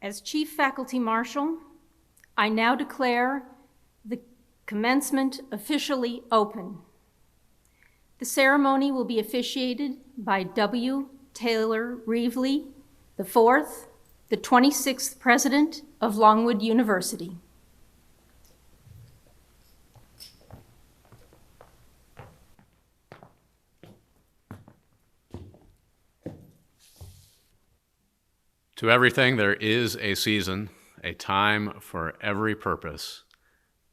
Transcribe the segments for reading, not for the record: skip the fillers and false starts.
As Chief Faculty Marshal, I now declare the commencement officially open. The ceremony will be officiated by W. Taylor Reevely IV, the 26th President of Longwood University. To everything there is a season, a time for every purpose,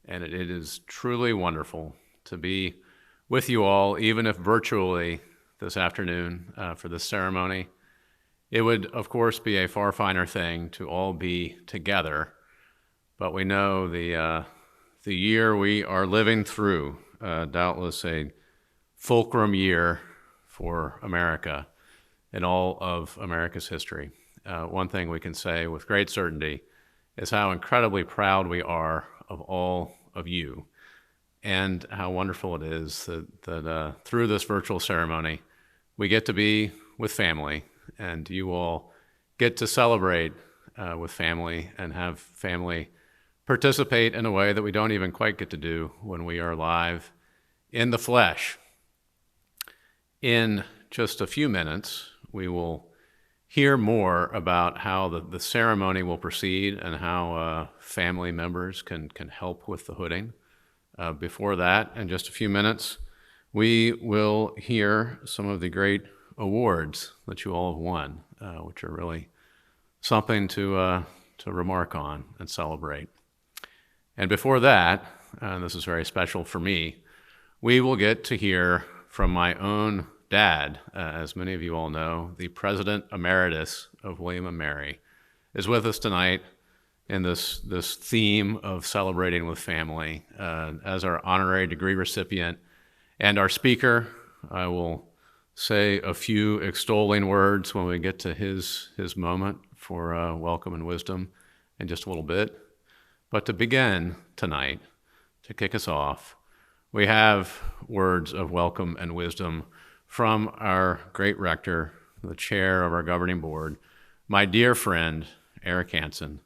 and it is truly wonderful to be with you all, even if virtually this afternoon for this ceremony. It would, of course, be a far finer thing to all be together, but we know the year we are living through, doubtless a fulcrum year for America and all of America's history. One thing we can say with great certainty is how incredibly proud we are of all of you, and how wonderful it is that through this virtual ceremony, we get to be with family, and you all get to celebrate with family and have family participate in a way that we don't even quite get to do when we are live in the flesh. In just a few minutes, we will hear more about how the ceremony will proceed and how family members can help with the hooding. Before that, in just a few minutes, we will hear some of the great awards that you all have won, which are really something to remark on and celebrate. And before that, and this is very special for me, we will get to hear from my own dad. As many of you all know, the President Emeritus of William & Mary is with us tonight in this theme of celebrating with family. As our honorary degree recipient and our speaker, I will say a few extolling words when we get to his moment for welcome and wisdom in just a little bit. But to begin tonight, to kick us off, we have words of welcome and wisdom from our great rector, the chair of our governing board, my dear friend, Eric Hansen.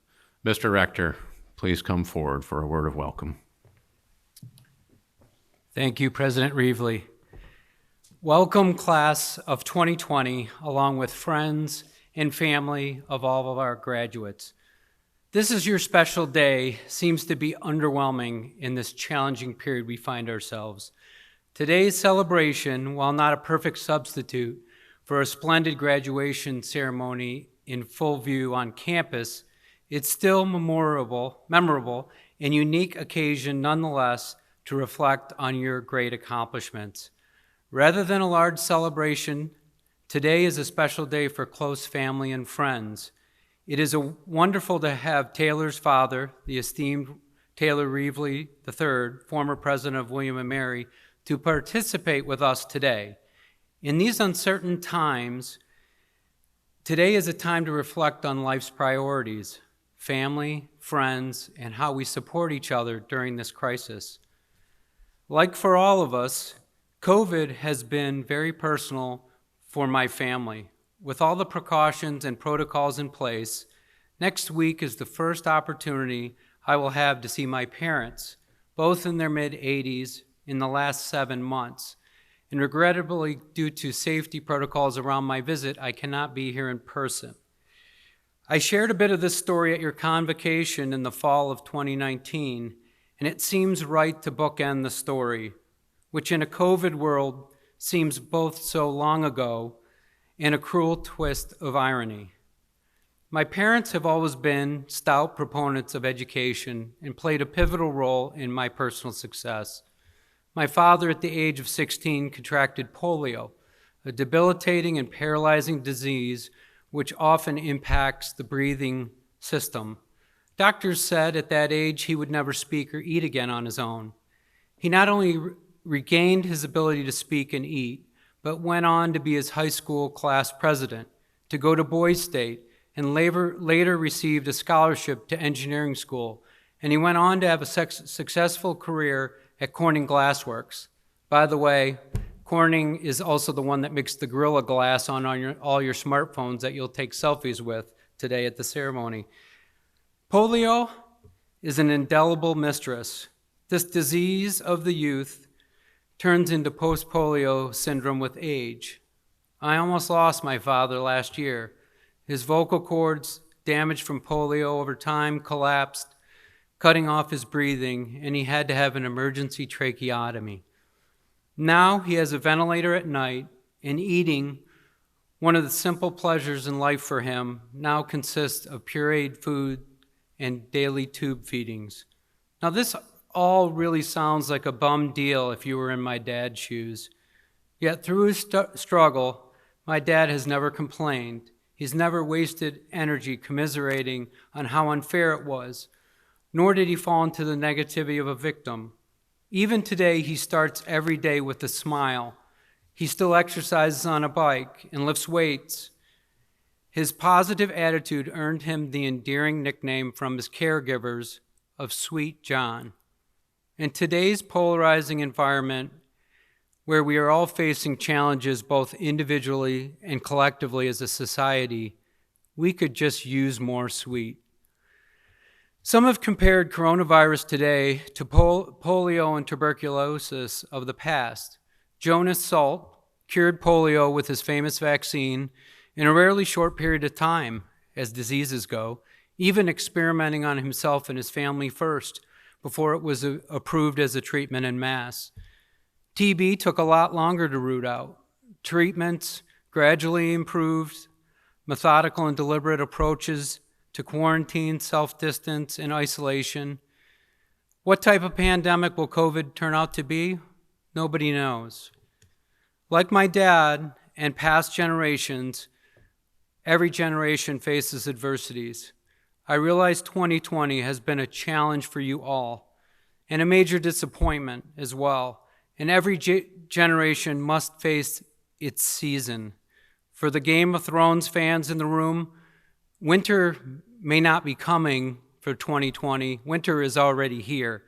Mr. Rector, please come forward for a word of welcome. Thank you, President Reevely. Welcome, class of 2020, along with friends and family of all of our graduates. This is your special day, seems to be underwhelming in this challenging period we find ourselves. Today's celebration, while not a perfect substitute for a splendid graduation ceremony in full view on campus, it's still memorable and unique occasion nonetheless to reflect on your great accomplishments. Rather than a large celebration, today is a special day for close family and friends. It is wonderful to have Taylor's father, the esteemed Taylor Reevely III, former president of William & Mary, to participate with us today. In these uncertain times, today is a time to reflect on life's priorities, family, friends, and how we support each other during this crisis. Like for all of us, COVID has been very personal for my family. With all the precautions and protocols in place, next week is the first opportunity I will have to see my parents, both in their mid-80s, in the last 7 months. And regrettably, due to safety protocols around my visit, I cannot be here in person. I shared a bit of this story at your convocation in the fall of 2019, and it seems right to bookend the story, which in a COVID world seems both so long ago and a cruel twist of irony. My parents have always been stout proponents of education and played a pivotal role in my personal success. My father, at the age of 16, contracted polio, a debilitating and paralyzing disease which often impacts the breathing system. Doctors said at that age he would never speak or eat again on his own. He not only regained his ability to speak and eat, but went on to be his high school class president, to go to Boys State, and later received a scholarship to engineering school. And he went on to have a successful career at Corning Glassworks. By the way, Corning is also the one that makes the Gorilla Glass on all your smartphones that you'll take selfies with today at the ceremony. Polio is an indelible mistress. This disease of the youth turns into post-polio syndrome with age. I almost lost my father last year. His vocal cords, damaged from polio over time, collapsed, cutting off his breathing, and he had to have an emergency tracheotomy. Now he has a ventilator at night, and eating, one of the simple pleasures in life for him, now consists of pureed food and daily tube feedings. Now this all really sounds like a bum deal if you were in my dad's shoes. Yet through his struggle, my dad has never complained. He's never wasted energy commiserating on how unfair it was, nor did he fall into the negativity of a victim. Even today, he starts every day with a smile. He still exercises on a bike and lifts weights. His positive attitude earned him the endearing nickname from his caregivers of Sweet John. In today's polarizing environment, where we are all facing challenges both individually and collectively as a society, we could just use more sweet. Some have compared coronavirus today to polio and tuberculosis of the past. Jonas Salk cured polio with his famous vaccine in a rarely short period of time, as diseases go, even experimenting on himself and his family first before it was approved as a treatment en masse. TB took a lot longer to root out. Treatments gradually improved, methodical and deliberate approaches to quarantine, self-distance, and isolation. What type of pandemic will COVID turn out to be? Nobody knows. Like my dad and past generations, every generation faces adversities. I realize 2020 has been a challenge for you all, and a major disappointment as well. And every generation must face its season. For the Game of Thrones fans in the room, winter may not be coming for 2020. Winter is already here.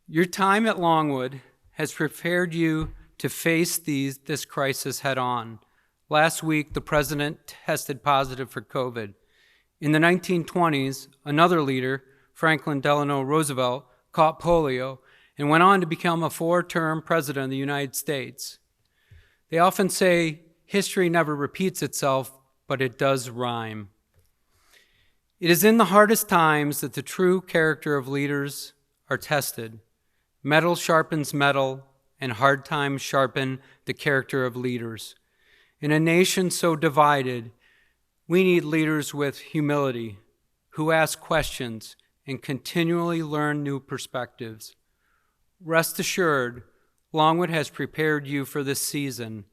Your time at Longwood has prepared you to face this crisis head on. Last week, the president tested positive for COVID. In the 1920s, another leader, Franklin Delano Roosevelt, caught polio and went on to become a 4-term president of the United States. They often say history never repeats itself, but it does rhyme. It is in the hardest times that the true character of leaders are tested. Metal sharpens metal, and hard times sharpen the character of leaders. In a nation so divided, we need leaders with humility, who ask questions and continually learn new perspectives. Rest assured, Longwood has prepared you for this season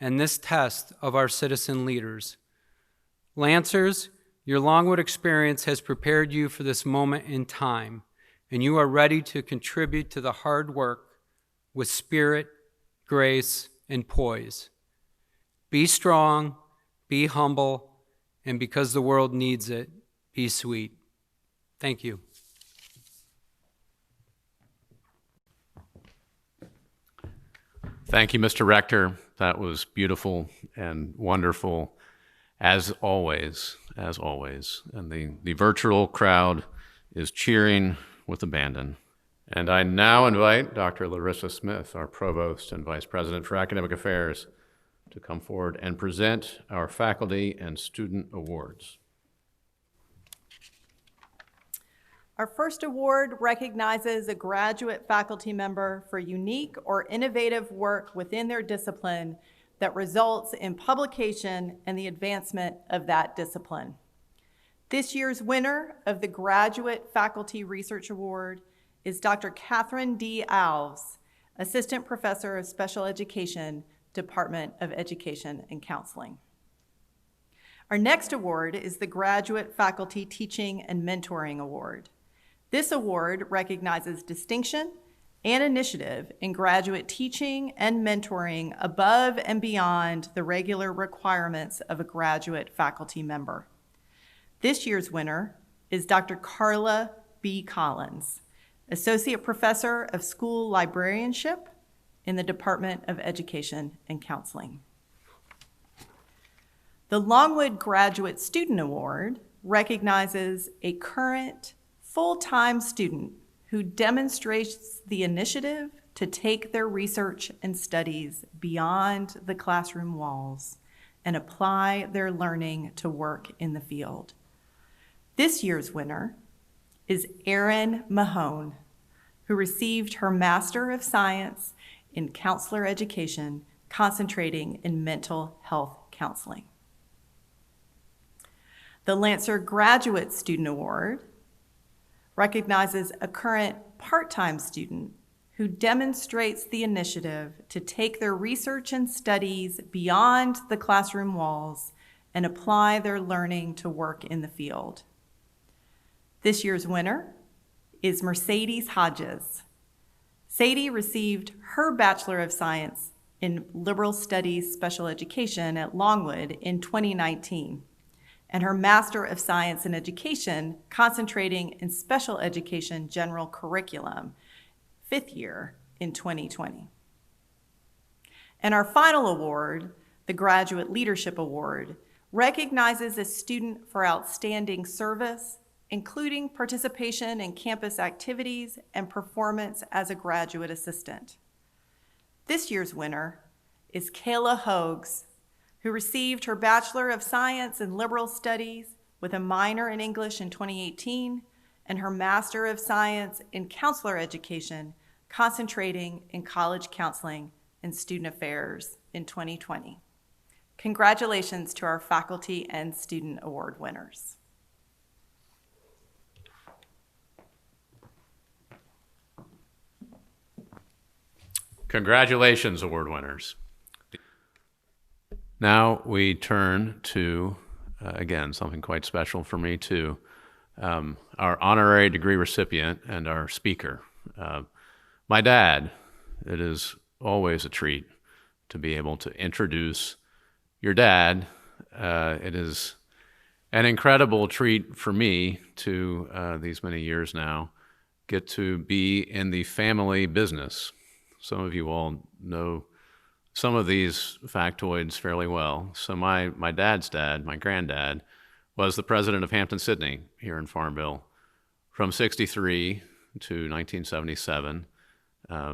and this test of our citizen leaders. Lancers, your Longwood experience has prepared you for this moment in time, and you are ready to contribute to the hard work with spirit, grace, and poise. Be strong, be humble, and because the world needs it, be sweet. Thank you. Thank you, Mr. Rector. That was beautiful and wonderful, as always, And the virtual crowd is cheering with abandon. And I now invite Dr. Larissa Smith, our Provost and Vice President for Academic Affairs, to come forward and present our faculty and student awards. Our first award recognizes a graduate faculty member for unique or innovative work within their discipline that results in publication and the advancement of that discipline. This year's winner of the Graduate Faculty Research Award is Dr. Catherine D. Alves, Assistant Professor of Special Education, Department of Education and Counseling. Our next award is the Graduate Faculty Teaching and Mentoring Award. This award recognizes distinction and initiative in graduate teaching and mentoring above and beyond the regular requirements of a graduate faculty member. This year's winner is Dr. Carla B. Collins, Associate Professor of School Librarianship in the Department of Education and Counseling. The Longwood Graduate Student Award recognizes a current full-time student who demonstrates the initiative to take their research and studies beyond the classroom walls and apply their learning to work in the field. This year's winner is Erin Mahone, who received her Master of Science in Counselor Education, concentrating in mental health counseling. The Lancer Graduate Student Award recognizes a current part-time student who demonstrates the initiative to take their research and studies beyond the classroom walls and apply their learning to work in the field. This year's winner is Mercedes Hodges. Sadie received her Bachelor of Science in Liberal Studies Special Education at Longwood in 2019, and her Master of Science in Education, concentrating in Special Education General Curriculum, 5th year in 2020. And our final award, the Graduate Leadership Award, recognizes a student for outstanding service, including participation in campus activities and performance as a graduate assistant. This year's winner is Kayla Hogues, who received her Bachelor of Science in Liberal Studies with a minor in English in 2018 and her Master of Science in Counselor Education, concentrating in college counseling and student affairs in 2020. Congratulations to our faculty and student award winners. Congratulations, award winners. Now we turn to, again, something quite special for me too, our honorary degree recipient and our speaker. My dad. It is always a treat to be able to introduce your dad. It is an incredible treat for me to, these many years now, get to be in the family business. Some of you all know some of these factoids fairly well. So my dad's dad, my granddad, was the president of Hampton-Sydney here in Farmville from 63 to 1977,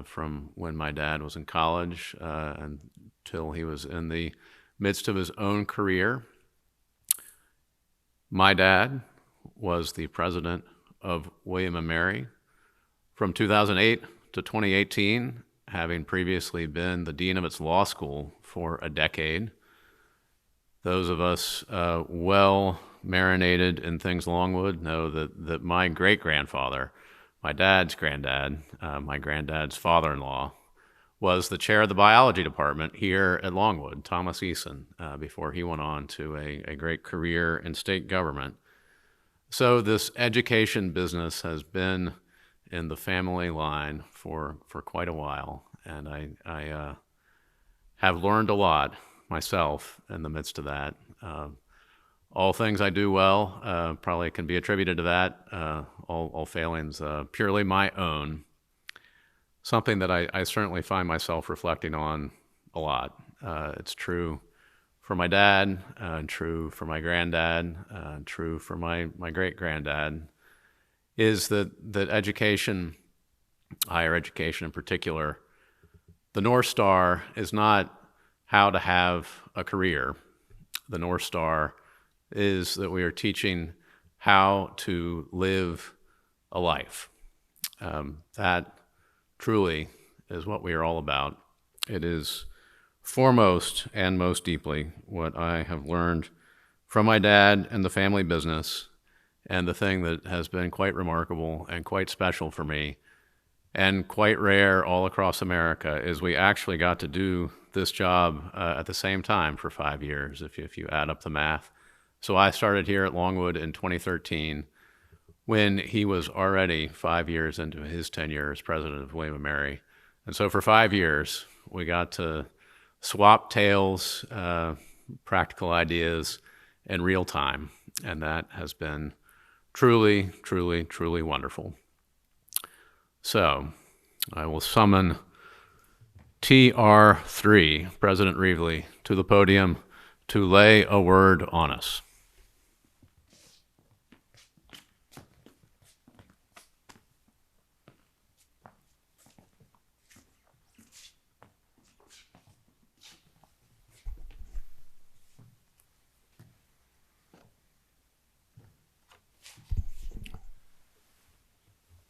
from when my dad was in college until he was in the midst of his own career. My dad was the president of William & Mary from 2008 to 2018, having previously been the dean of its law school for a decade. Those of us well marinated in things Longwood know that my great-grandfather, my dad's granddad, my granddad's father-in-law, was the chair of the biology department here at Longwood, Thomas Eason, before he went on to a great career in state government. So this education business has been in the family line for quite a while, and I have learned a lot myself in the midst of that. All things I do well probably can be attributed to that. All failings purely my own. Something that I certainly find myself reflecting on a lot. It's true for my dad, true for my granddad, true for my great-granddad, is that education, higher education in particular, the North Star is not how to have a career. The North Star is that we are teaching how to live a life. That truly is what we are all about. It is foremost and most deeply what I have learned from my dad and the family business. And the thing that has been quite remarkable and quite special for me and quite rare all across America is we actually got to do this job at the same time for 5 years, if you add up the math. So I started here at Longwood in 2013 when he was already 5 years into his tenure as president of William & Mary. And so for 5 years, we got to swap tales, practical ideas in real time. And that has been truly, truly, truly wonderful. So I will summon TR3, President Reevely, to the podium to lay a word on us.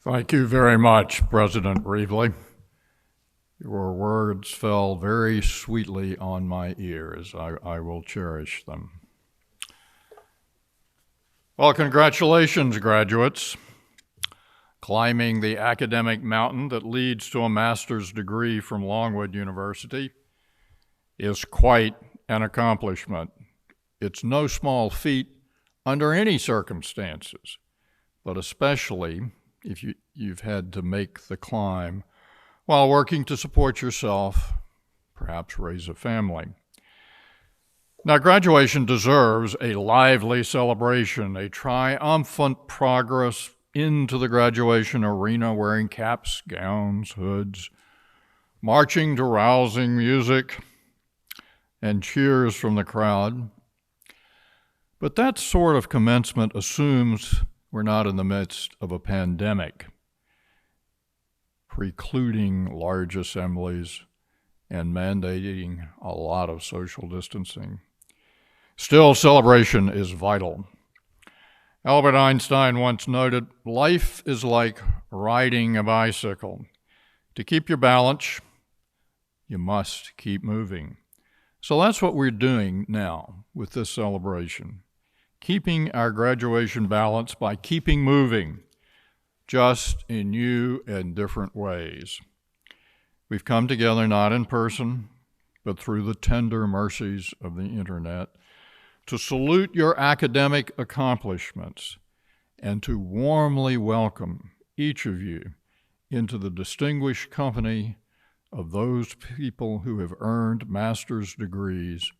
Thank you very much, President Reevely. Your words fell very sweetly on my ears. I will cherish them. Well, congratulations, graduates. Climbing the academic mountain that leads to a master's degree from Longwood University is quite an accomplishment. It's no small feat under any circumstances, but especially if you've had to make the climb while working to support yourself, perhaps raise a family. Now, graduation deserves a lively celebration, a triumphant progress into the graduation arena wearing caps, gowns, hoods, marching to rousing music and cheers from the crowd. But that sort of commencement assumes we're not in the midst of a pandemic, precluding large assemblies and mandating a lot of social distancing. Still, celebration is vital. Albert Einstein once noted, life is like riding a bicycle. To keep your balance, you must keep moving. So that's what we're doing now with this celebration, keeping our graduation balance by keeping moving, just in new and different ways. We've come together not in person, but through the tender mercies of the internet, to salute your academic accomplishments and to warmly welcome each of you into the distinguished company of those people who have earned master's degrees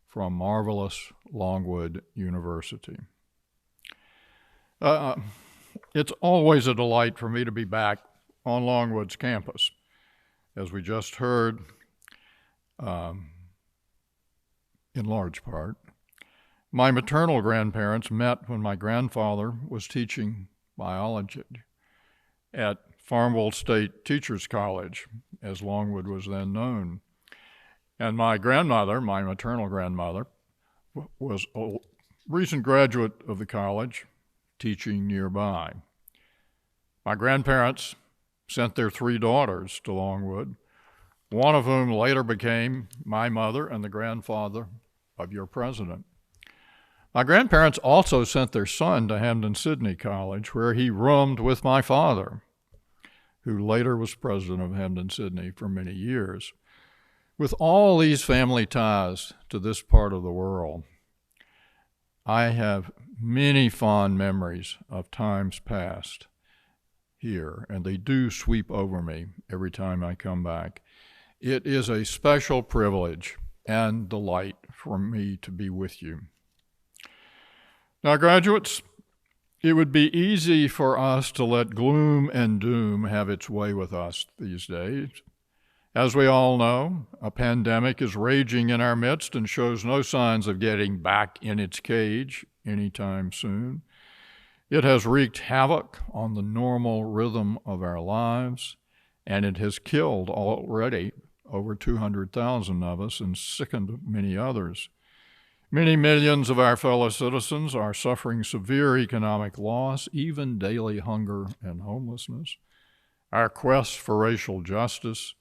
from marvelous Longwood University. It's always a delight for me to be back on Longwood's campus. As we just heard, in large part, my maternal grandparents met when my grandfather was teaching biology at Farmville State Teachers College, as Longwood was then known. And my grandmother, my maternal grandmother, was a recent graduate of the college, teaching nearby. My grandparents sent their 3 daughters to Longwood, one of whom later became my mother and the grandfather of your president. My grandparents also sent their son to Hampden-Sydney College, where he roomed with my father, who later was president of Hampden-Sydney for many years. With all these family ties to this part of the world, I have many fond memories of times past here, and they do sweep over me every time I come back. It is a special privilege and delight for me to be with you. Now, graduates, it would be easy for us to let gloom and doom have its way with us these days. As we all know, a pandemic is raging in our midst and shows no signs of getting back in its cage anytime soon. It has wreaked havoc on the normal rhythm of our lives, and it has killed already over 200,000 of us and sickened many others. Many millions of our fellow citizens are suffering severe economic loss, even daily hunger and homelessness. Our quest for racial justice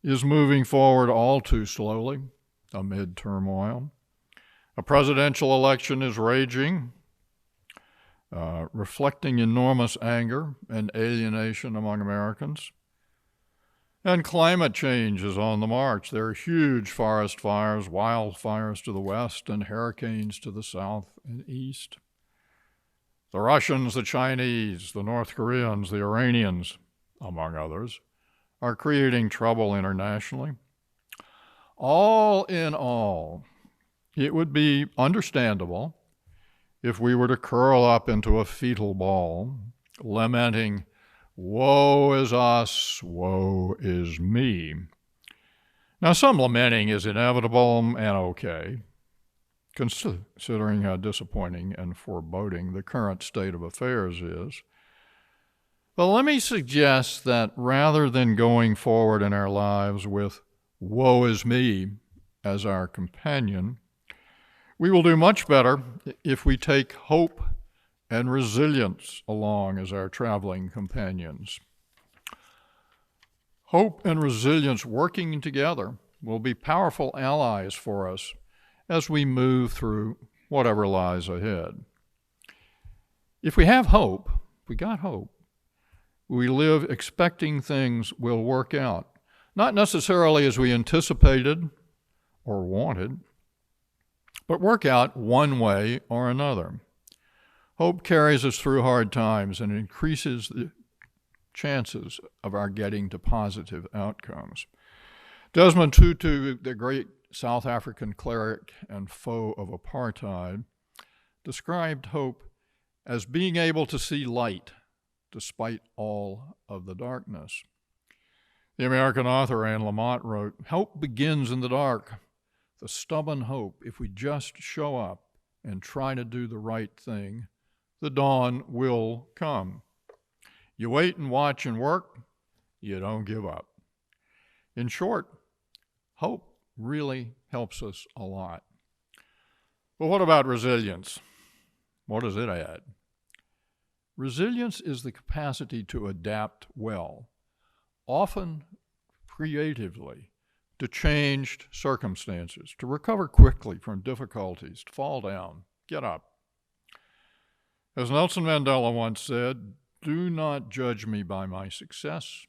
is moving forward all too slowly amid turmoil. A presidential election is raging, reflecting enormous anger and alienation among Americans. And climate change is on the march. There are huge forest fires, wildfires to the west, and hurricanes to the south and east. The Russians, the Chinese, the North Koreans, the Iranians, among others, are creating trouble internationally. All in all, it would be understandable if we were to curl up into a fetal ball, lamenting, "Woe is us, woe is me." Now, some lamenting is inevitable and okay, considering how disappointing and foreboding the current state of affairs is. But let me suggest that rather than going forward in our lives with "woe is me" as our companion, we will do much better if we take hope and resilience along as our traveling companions. Hope and resilience working together will be powerful allies for us as we move through whatever lies ahead. If we have hope, we got hope, we live expecting things will work out, not necessarily as we anticipated or wanted, but work out one way or another. Hope carries us through hard times and increases the chances of our getting to positive outcomes. Desmond Tutu, the great South African cleric and foe of apartheid, described hope as being able to see light despite all of the darkness. The American author Anne Lamott wrote, "Hope begins in the dark. The stubborn hope, if we just show up and try to do the right thing, the dawn will come. You wait and watch and work, you don't give up." In short, hope really helps us a lot. But what about resilience? What does it add? Resilience is the capacity to adapt well, often creatively, to changed circumstances, to recover quickly from difficulties, to fall down, get up. As Nelson Mandela once said, "Do not judge me by my success.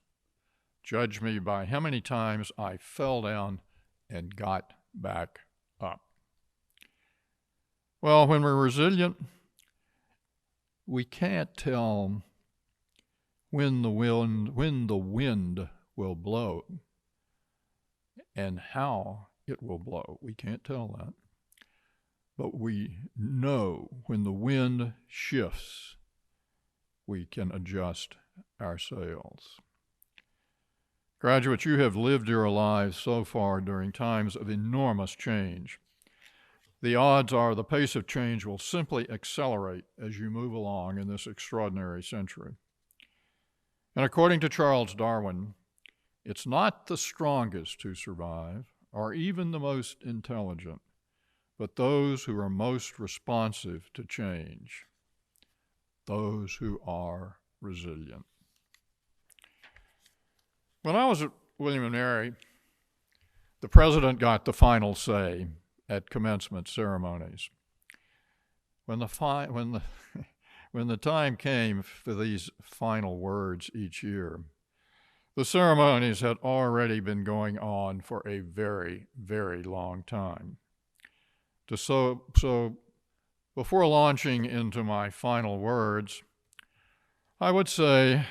Judge me by how many times I fell down and got back up." Well, when we're resilient, we can't tell when the wind will blow and how it will blow. We can't tell that. But we know when the wind shifts, we can adjust our sails. Graduates, you have lived your lives so far during times of enormous change. The odds are the pace of change will simply accelerate as you move along in this extraordinary century. And according to Charles Darwin, it's not the strongest who survive, or even the most intelligent, but those who are most responsive to change, those who are resilient. When I was at William & Mary, the president got the final say at commencement ceremonies. When the time came for these final words each year, the ceremonies had already been going on for a very, very long time. So before launching into my final words, I would say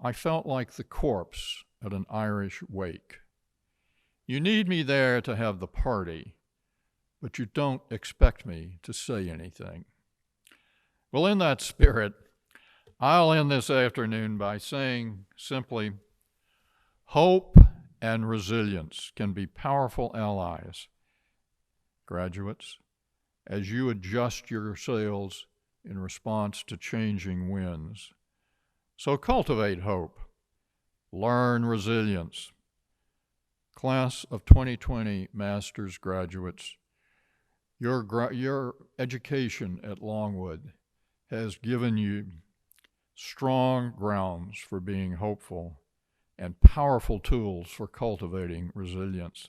I felt like the corpse at an Irish wake. You need me there to have the party, but you don't expect me to say anything. Well, in that spirit, I'll end this afternoon by saying simply, hope and resilience can be powerful allies, graduates, as you adjust your sails in response to changing winds. So cultivate hope, learn resilience. Class of 2020 master's graduates, your education at Longwood has given you strong grounds for being hopeful and powerful tools for cultivating resilience.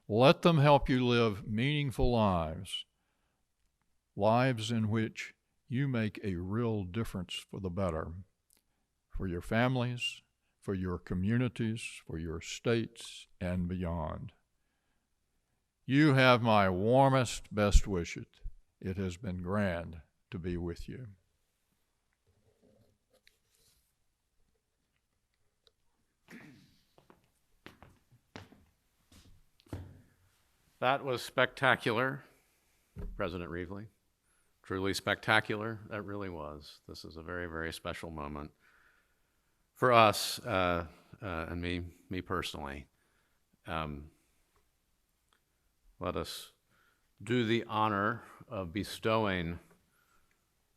Let them help you live meaningful lives, lives in which you make a real difference for the better, for your families, for your communities, for your states, and beyond. You have my warmest, best wishes. It has been grand to be with you. That was spectacular, President Reevely. Truly spectacular, that really was. This is a very, very special moment for us and me personally. Let us do the honor of bestowing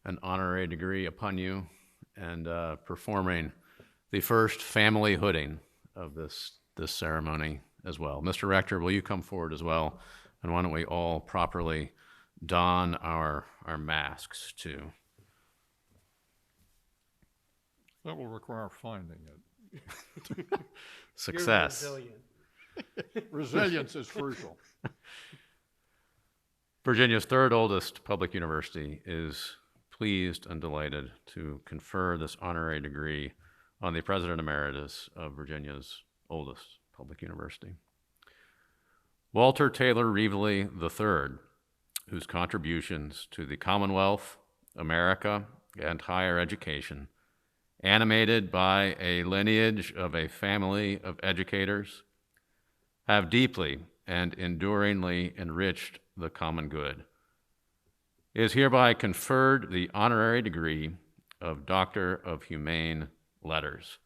an honorary degree upon you and performing the first family hooding of this ceremony as well. Mr. Rector, will you come forward as well? And why don't we all properly don our masks too. That will require finding it. Success. Resilience is crucial. Virginia's third oldest public university is pleased and delighted to confer this honorary degree on the President Emeritus of Virginia's oldest public university. Walter Taylor Reevely III, whose contributions to the Commonwealth, America, and higher education, animated by a lineage of a family of educators, have deeply and enduringly enriched the common good, is hereby conferred the honorary degree of Doctor of Humane Letters,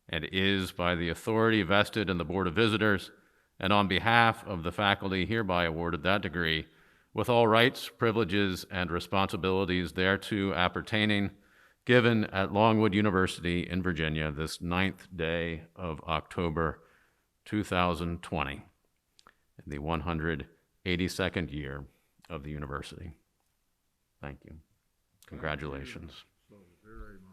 and is, by the authority vested in the Board of Visitors, and on behalf of the faculty, hereby awarded that degree, with all rights, privileges, and responsibilities thereto appertaining, given at Longwood University in Virginia this 9th day of October 2020, in the 182nd year of the university. Thank you. Congratulations. So very much.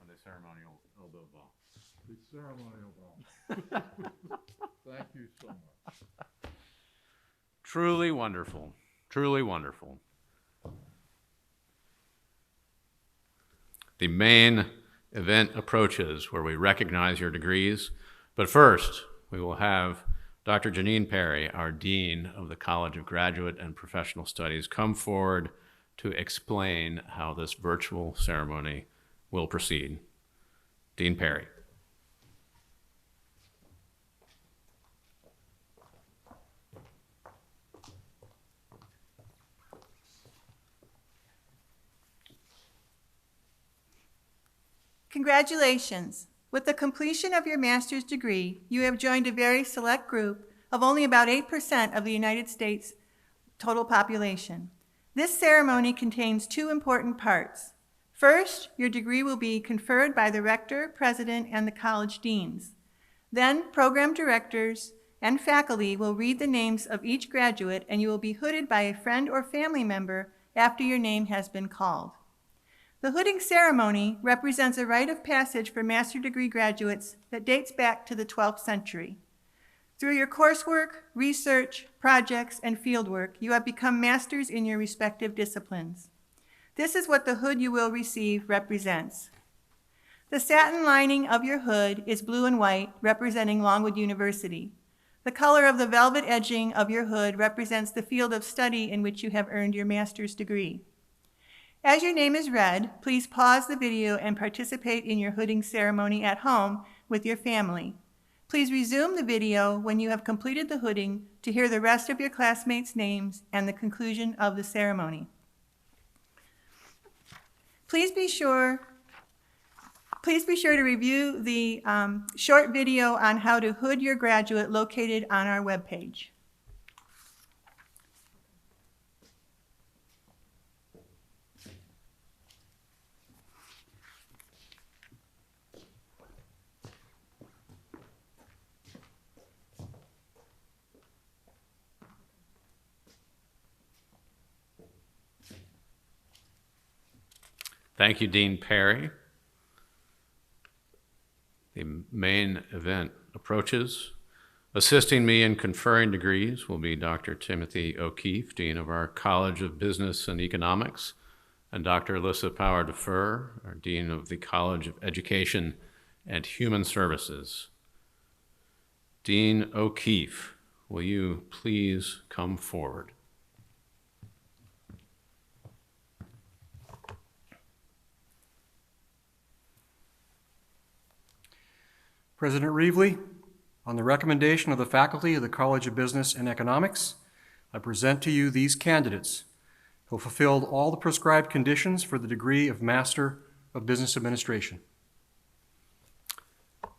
On the ceremonial elbow ball. The ceremonial ball. Thank you so much. Truly wonderful. Truly wonderful. The main event approaches where we recognize your degrees, but first we will have Dr. Janine Perry, our Dean of the College of Graduate and Professional Studies, come forward to explain how this virtual ceremony will proceed. Dean Perry. Congratulations! With the completion of your master's degree, you have joined a very select group of only about 8% of the United States total population. This ceremony contains two important parts. First, your degree will be conferred by the rector, president, and the college deans. Then, program directors and faculty will read the names of each graduate, and you will be hooded by a friend or family member after your name has been called. The hooding ceremony represents a rite of passage for master's degree graduates that dates back to the 12th century. Through your coursework, research, projects, and fieldwork, you have become masters in your respective disciplines. This is what the hood you will receive represents. The satin lining of your hood is blue and white, representing Longwood University. The color of the velvet edging of your hood represents the field of study in which you have earned your master's degree. As your name is read, please pause the video and participate in your hooding ceremony at home with your family. Please resume the video when you have completed the hooding to hear the rest of your classmates' names and the conclusion of the ceremony. Please be sure to review the short video on how to hood your graduate located on our webpage. Thank you, Dean Perry. The main event approaches. Assisting me in conferring degrees will be Dr. Timothy O'Keefe, Dean of our College of Business and Economics, and Dr. Alyssa Power-DeFur, our Dean of the College of Education and Human Services. Dean O'Keefe, will you please come forward? President Reevely, on the recommendation of the faculty of the College of Business and Economics, I present to you these candidates who fulfilled all the prescribed conditions for the degree of Master of Business Administration.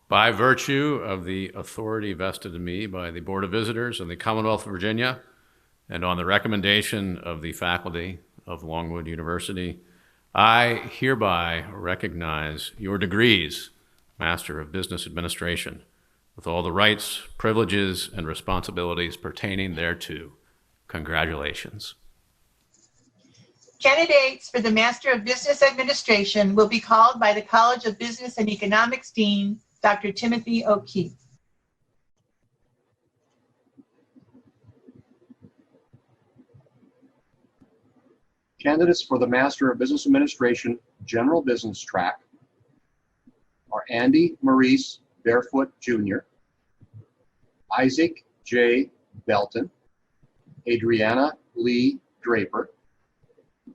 By virtue of the authority vested in me by the Board of Visitors of the Commonwealth of Virginia, and on the recommendation of the faculty of Longwood University, I hereby recognize your degrees, Master of Business Administration, with all the rights, privileges, and responsibilities pertaining thereto. Congratulations. Candidates for the Master of Business Administration will be called by the College of Business and Economics Dean, Dr. Timothy O'Keefe. Candidates for the Master of Business Administration General Business track are Andy Maurice Barefoot Jr., Isaac J. Belton, Adriana Lee Draper,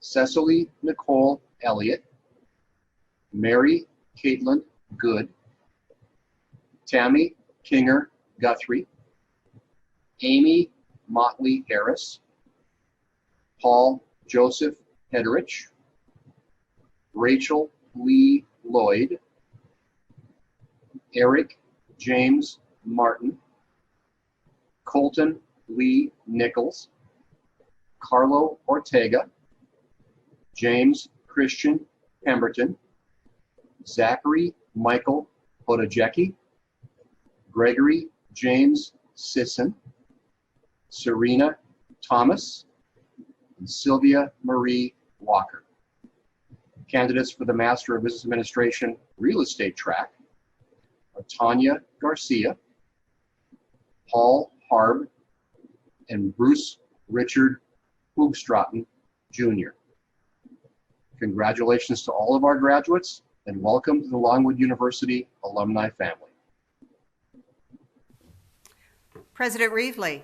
Cecily Nicole Elliott, Mary Caitlin Good, Tammy Kinger Guthrie, Amy Motley Harris, Paul Joseph Hederich, Rachel Lee Lloyd, Eric James Martin, Colton Lee Nichols, Carlo Ortega, James Christian Pemberton, Zachary Michael Podajecki, Gregory James Sisson, Serena Thomas, and Sylvia Marie Walker. Candidates for the Master of Business Administration Real Estate track are Tanya Garcia, Paul Harb, and Bruce Richard Hoogstraten Jr. Congratulations to all of our graduates, and welcome to the Longwood University alumni family. President Reevely,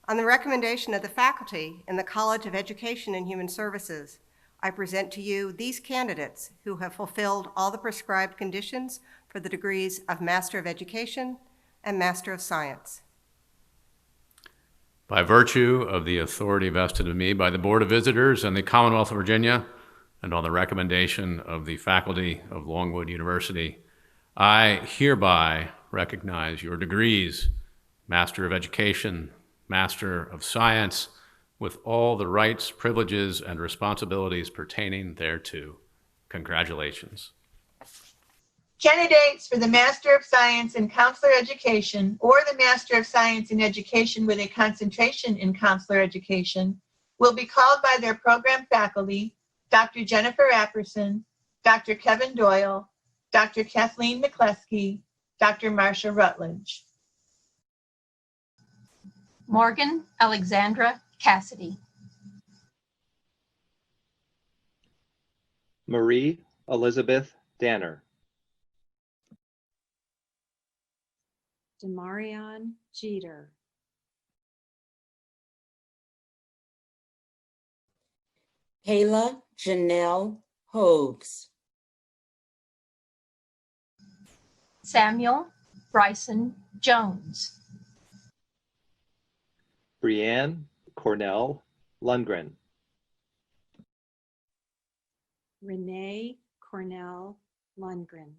on the recommendation of the faculty in the College of Education and Human Services, I present to you these candidates who have fulfilled all the prescribed conditions for the degrees of Master of Education and Master of Science. By virtue of the authority vested in me by the Board of Visitors and the Commonwealth of Virginia, and on the recommendation of the faculty of Longwood University, I hereby recognize your degrees, Master of Education, Master of Science, with all the rights, privileges, and responsibilities pertaining thereto. Congratulations. Candidates for the Master of Science in Counselor Education or the Master of Science in Education with a concentration in Counselor Education will be called by their program faculty, Dr. Jennifer Apperson, Dr. Kevin Doyle, Dr. Kathleen McCleskey, Dr. Marcia Rutledge. Morgan Alexandra Cassidy. Marie Elizabeth Danner. Demarion Jeter. Kayla Janelle Hogues. Samuel Bryson Jones. Brianne Cornell Lundgren. Renee Cornell Lundgren.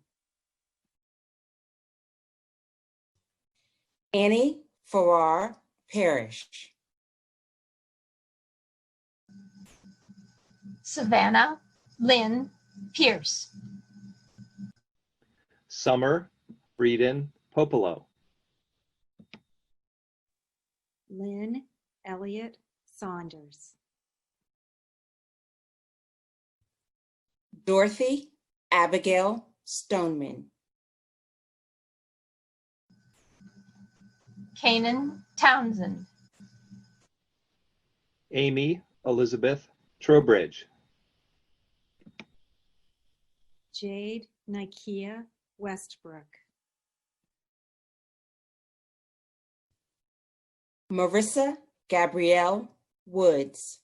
Annie Farrar Parrish. Savannah Lynn Pierce. Summer Breeden Popolo. Lynn Elliott Saunders. Dorothy Abigail Stoneman. Kanan Townsend. Amy Elizabeth Trowbridge. Jade Nikia Westbrook. Marissa Gabrielle Woods.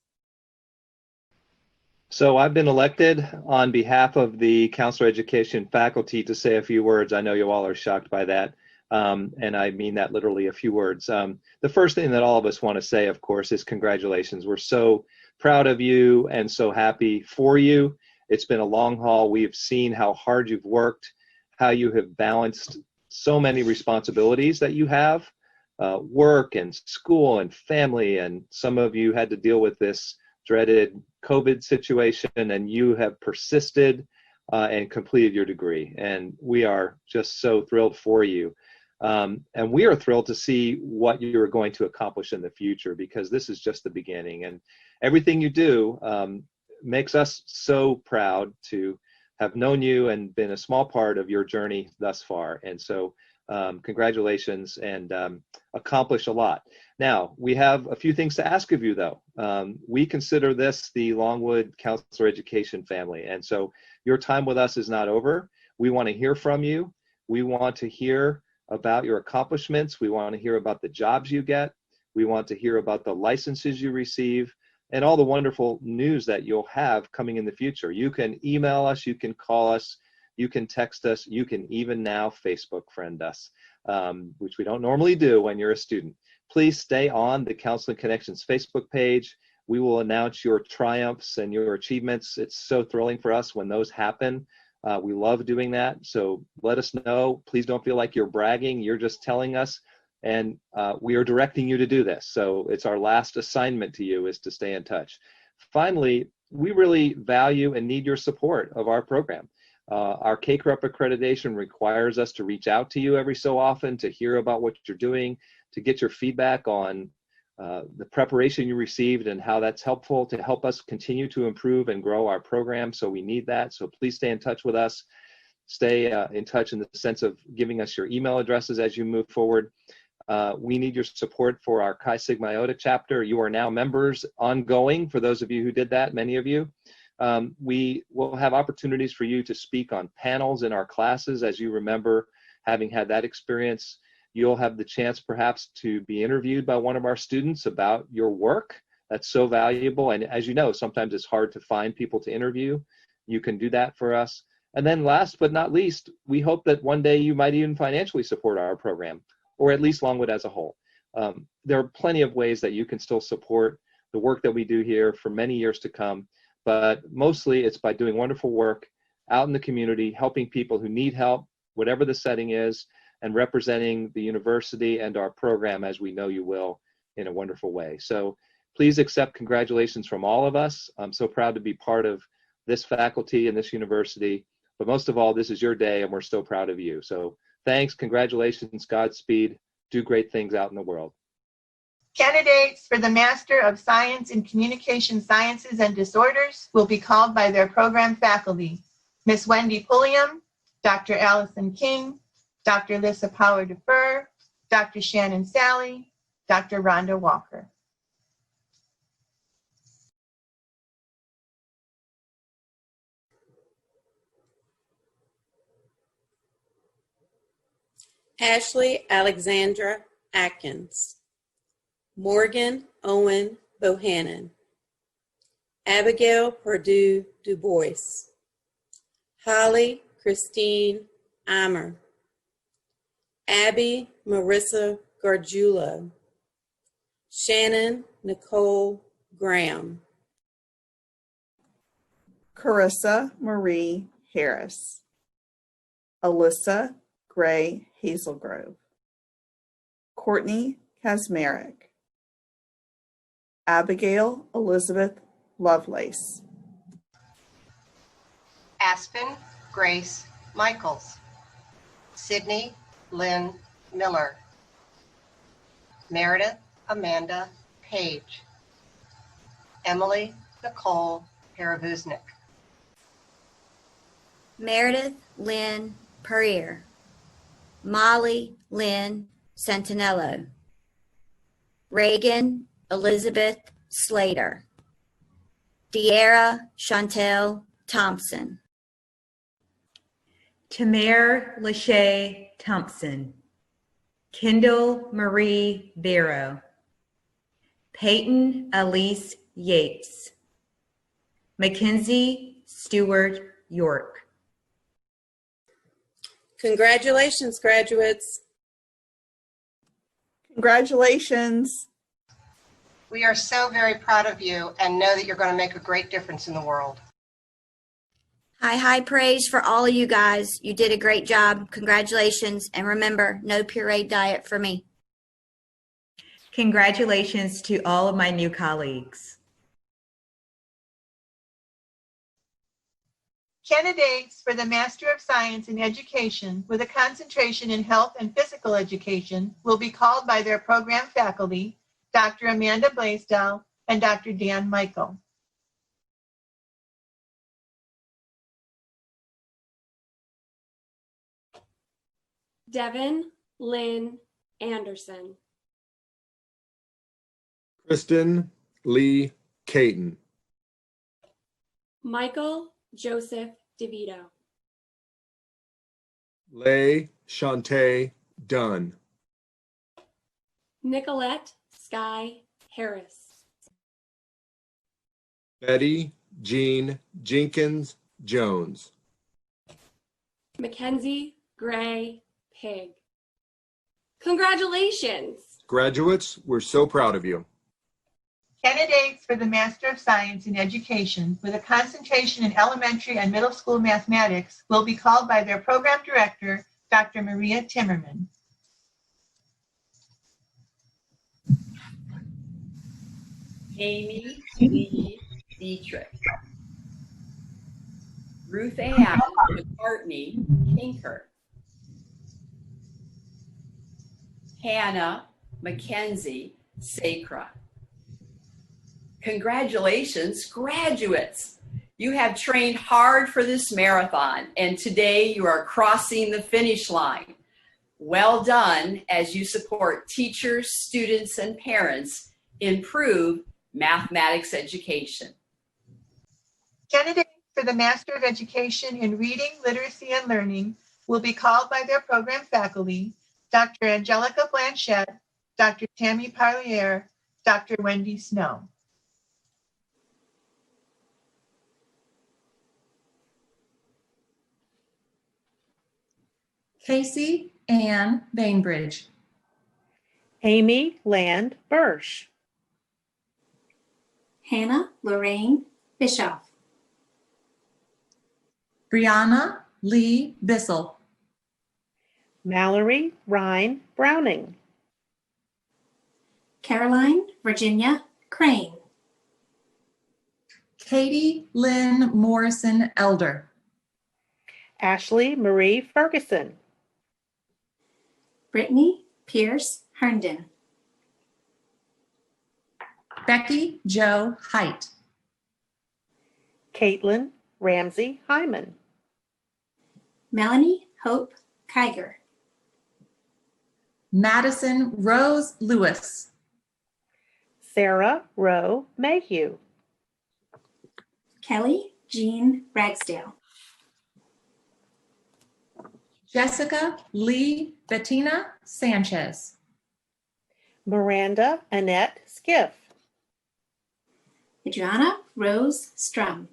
So I've been elected on behalf of the Counselor Education faculty to say a few words. I know you all are shocked by that. And I mean that literally a few words. The first thing that all of us want to say, of course, is congratulations. We're so proud of you and so happy for you. It's been a long haul. We've seen how hard you've worked, how you have balanced so many responsibilities that you have, work and school and family, and some of you had to deal with this dreaded COVID situation, and you have persisted and completed your degree. And we are just so thrilled for you. And we are thrilled to see what you're going to accomplish in the future, because this is just the beginning. And everything you do makes us so proud to have known you and been a small part of your journey thus far. And so congratulations, and accomplish a lot. Now, we have a few things to ask of you, though. We consider this the Longwood Counselor Education family. And so your time with us is not over. We want to hear from you. We want to hear about your accomplishments. We want to hear about the jobs you get. We want to hear about the licenses you receive and all the wonderful news that you'll have coming in the future. You can email us, you can call us, you can text us, you can even now Facebook friend us, which we don't normally do when you're a student. Please stay on the Counseling Connections Facebook page. We will announce your triumphs and your achievements. It's so thrilling for us when those happen. We love doing that, so let us know. Please don't feel like you're bragging. You're just telling us, and we are directing you to do this. So it's our last assignment to you, is to stay in touch. Finally, we really value and need your support of our program. Our CACREP accreditation requires us to reach out to you every so often to hear about what you're doing, to get your feedback on the preparation you received and how that's helpful to help us continue to improve and grow our program. So we need that. So please stay in touch with us. Stay in touch in the sense of giving us your email addresses as you move forward. We need your support for our Chi Sigma Iota chapter. You are now members ongoing, for those of you who did that, many of you. We will have opportunities for you to speak on panels in our classes. As you remember, having had that experience, you'll have the chance perhaps to be interviewed by one of our students about your work. That's so valuable. And as you know, sometimes it's hard to find people to interview. You can do that for us. And then last but not least, we hope that one day you might even financially support our program, or at least Longwood as a whole. There are plenty of ways that you can still support the work that we do here for many years to come, but mostly it's by doing wonderful work out in the community, helping people who need help, whatever the setting is, and representing the university and our program as we know you will in a wonderful way. So please accept congratulations from all of us. I'm so proud to be part of this faculty and this university, but most of all, this is your day and we're so proud of you. So thanks, congratulations, Godspeed, do great things out in the world. Candidates for the Master of Science in Communication Sciences and Disorders will be called by their program faculty: Ms. Wendy Pulliam, Dr. Allison King, Dr. Lissa Power-DeFur, Dr. Shannon Sally, Dr. Rhonda Walker. Ashley Alexandra Atkins, Morgan Owen Bohannon, Abigail Perdue DuBois, Holly Christine Eimer, Abby Marissa Gargiulo, Shannon Nicole Graham, Carissa Marie Harris, Alyssa Gray Hazelgrove, Courtney Kazmarek, Abigail Elizabeth Lovelace, Aspen Grace Michaels, Sydney Lynn Miller, Meredith Amanda Page, Emily Nicole Paravuznik, Meredith Lynn Perrier, Molly Lynn Santinello, Reagan Elizabeth Slater, De'Ara Chantel Thompson, Tamara Lachey Thompson, Kendall Marie Barrow, Peyton Elise Yates, Mackenzie Stewart York. Congratulations, graduates. Congratulations. We are so very proud of you and know that you're going to make a great difference in the world. High praise for all of you guys. You did a great job. Congratulations. And remember, no pureed diet for me. Congratulations to all of my new colleagues. Candidates for the Master of Science in Education with a concentration in Health and Physical Education will be called by their program faculty, Dr. Amanda Blaisdell and Dr. Dan Michael. Devin Lynn Anderson. Kristen Lee Caton. Michael Joseph DeVito. Leigh Shantae Dunn. Nicolette Sky Harris. Betty Jean Jenkins Jones. Mackenzie Gray Pig. Congratulations! Graduates, we're so proud of you. Candidates for the Master of Science in Education with a concentration in elementary and middle school mathematics will be called by their program director, Dr. Maria Timmerman. Amy Lee Dietrich. Ruth Ann McCartney Tinker. Hannah Mackenzie Sacra. Congratulations, graduates! You have trained hard for this marathon, and today you are crossing the finish line. Well done as you support teachers, students, and parents improve mathematics education. Candidates for the Master of Education in Reading, Literacy, and Learning will be called by their program faculty, Dr. Angelica Blanchette, Dr. Tammy Parlier, Dr. Wendy Snow. Casey Ann Bainbridge. Amy Land Bursch. Hannah Lorraine Bischoff. Brianna Lee Bissell. Mallory Ryan Browning. Caroline Virginia Crane. Katie Lynn Morrison Elder. Ashley Marie Ferguson. Brittany Pierce Herndon. Becky Jo Height. Caitlin Ramsey Hyman. Melanie Hope Kiger. Madison Rose Lewis. Sarah Rowe Mayhew. Kelly Jean Ragsdale. Jessica Lee Bettina Sanchez. Miranda Annette Skiff. Adriana Rose Strum.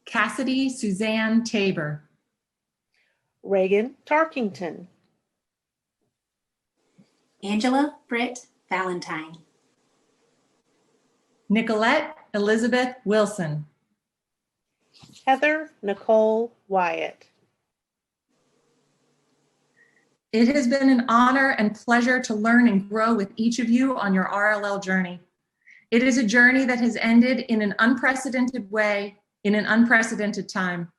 Cassidy Suzanne Tabor. Reagan Tarkington. Angela Britt Valentine. Nicolette Elizabeth Wilson. Heather Nicole Wyatt. It has been an honor and pleasure to learn and grow with each of you on your RLL journey. It is a journey that has ended in an unprecedented way, in an unprecedented time.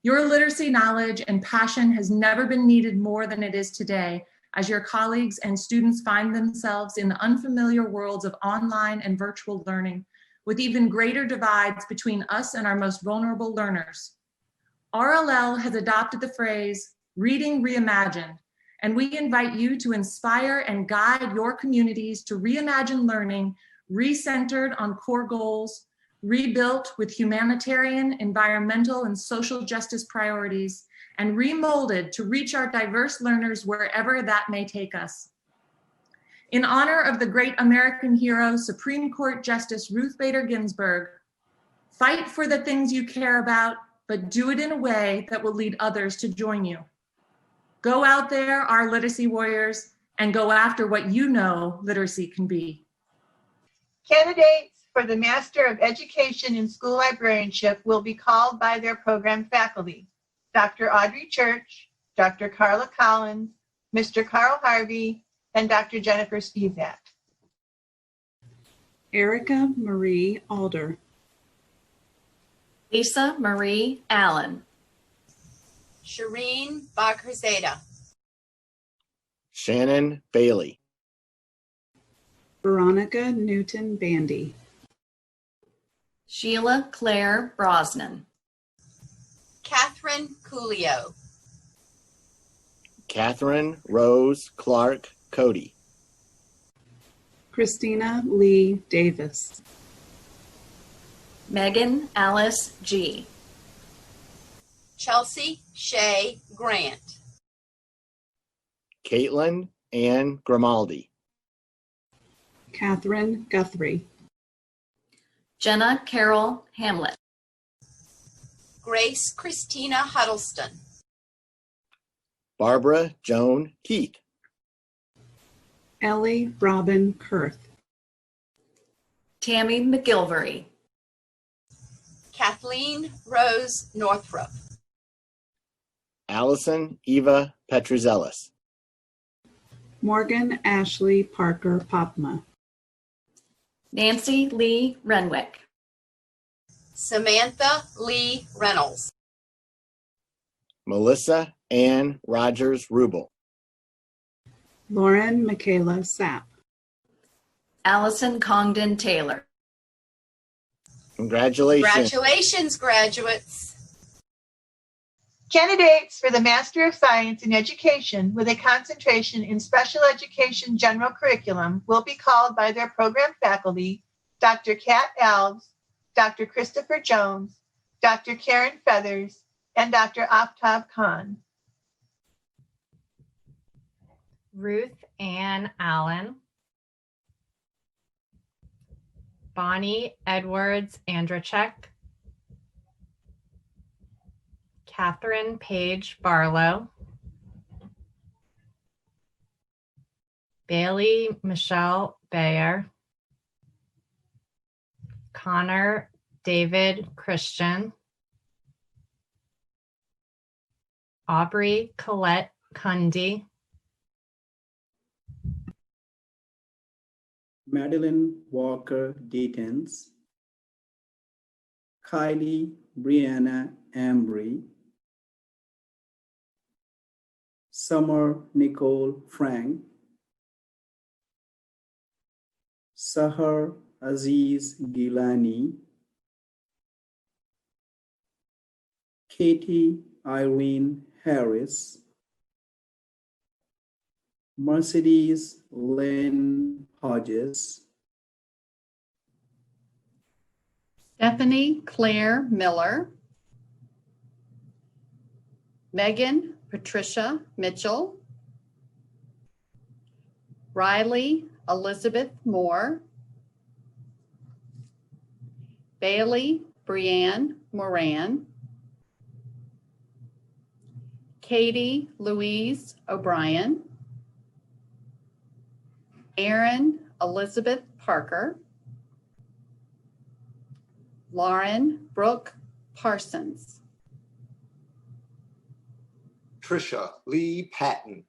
Your literacy knowledge and passion has never been needed more than it is today, as your colleagues and students find themselves in the unfamiliar worlds of online and virtual learning, with even greater divides between us and our most vulnerable learners. RLL has adopted the phrase, Reading Reimagined, and we invite you to inspire and guide your communities to reimagine learning, recentered on core goals, rebuilt with humanitarian, environmental, and social justice priorities, and remolded to reach our diverse learners wherever that may take us. In honor of the great American hero, Supreme Court Justice Ruth Bader Ginsburg, fight for the things you care about, but do it in a way that will lead others to join you. Go out there, our literacy warriors, and go after what you know literacy can be. Candidates for the Master of Education in School Librarianship will be called by their program faculty, Dr. Audrey Church, Dr. Carla Collins, Mr. Carl Harvey, and Dr. Jennifer Spivak. Erica Marie Alder. Lisa Marie Allen. Shireen Bagherzada. Shannon Bailey. Veronica Newton Bandy. Sheila Claire Brosnan. Catherine Coolio. Catherine Rose Clark Cody. Christina Lee Davis. Megan Alice G. Chelsea Shay Grant. Caitlin Ann Grimaldi. Catherine Guthrie. Jenna Carol Hamlet. Grace Christina Huddleston. Barbara Joan Keith. Ellie Robin Kurth. Tammy McGilvery. Kathleen Rose Northrop. Allison Eva Petruzelis. Morgan Ashley Parker Popma. Nancy Lee Renwick. Samantha Lee Reynolds. Melissa Ann Rogers Rubel. Lauren Michaela Sapp. Allison Congdon Taylor. Congratulations. Congratulations, graduates. Candidates for the Master of Science in Education with a concentration in Special Education General Curriculum will be called by their program faculty, Dr. Kat Alves, Dr. Christopher Jones, Dr. Karen Feathers, and Dr. Aftab Khan. Ruth Ann Allen. Bonnie Edwards Andrachek. Catherine Page Barlow. Bailey Michelle Bayer. Connor David Christian. Aubrey Colette Cundy. Madeline Walker Deetens. Kylie Brianna Ambry. Summer Nicole Frank. Sahar Aziz Gilani. Katie Irene Harris. Mercedes Lynn Hodges. Stephanie Claire Miller. Megan Patricia Mitchell. Riley Elizabeth Moore. Bailey Brianne Moran. Katie Louise O'Brien. Erin Elizabeth Parker. Lauren Brooke Parsons. Trisha Lee Patton.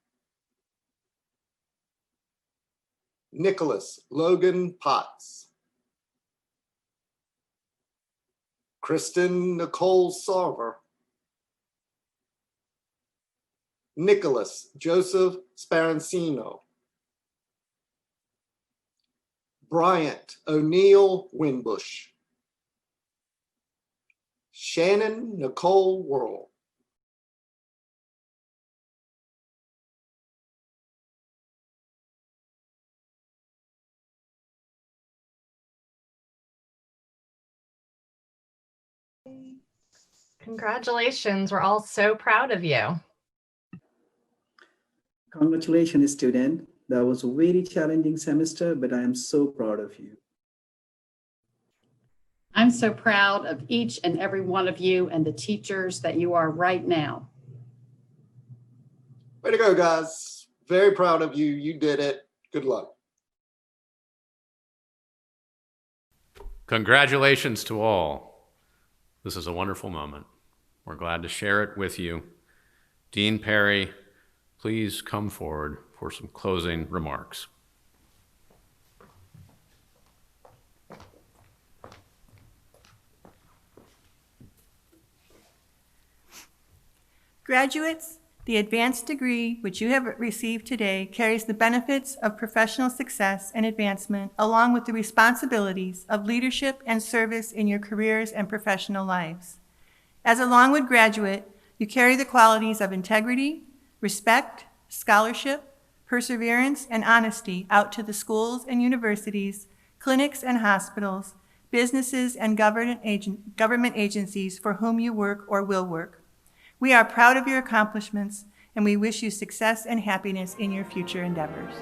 Nicholas Logan Potts. Kristen Nicole Sarver. Nicholas Joseph Sparancino. Bryant O'Neill Winbush. Shannon Nicole Worrell. Congratulations. We're all so proud of you. Congratulations, student. That was a very challenging semester, but I am so proud of you. I'm so proud of each and every one of you and the teachers that you are right now. Way to go, guys. Very proud of you. You did it. Good luck. Congratulations to all. This is a wonderful moment. We're glad to share it with you. Dean Perry, please come forward for some closing remarks. Graduates, the advanced degree which you have received today carries the benefits of professional success and advancement, along with the responsibilities of leadership and service in your careers and professional lives. As a Longwood graduate, you carry the qualities of integrity, respect, scholarship, perseverance, and honesty out to the schools and universities, clinics and hospitals, businesses and government agencies for whom you work or will work. We are proud of your accomplishments, and we wish you success and happiness in your future endeavors.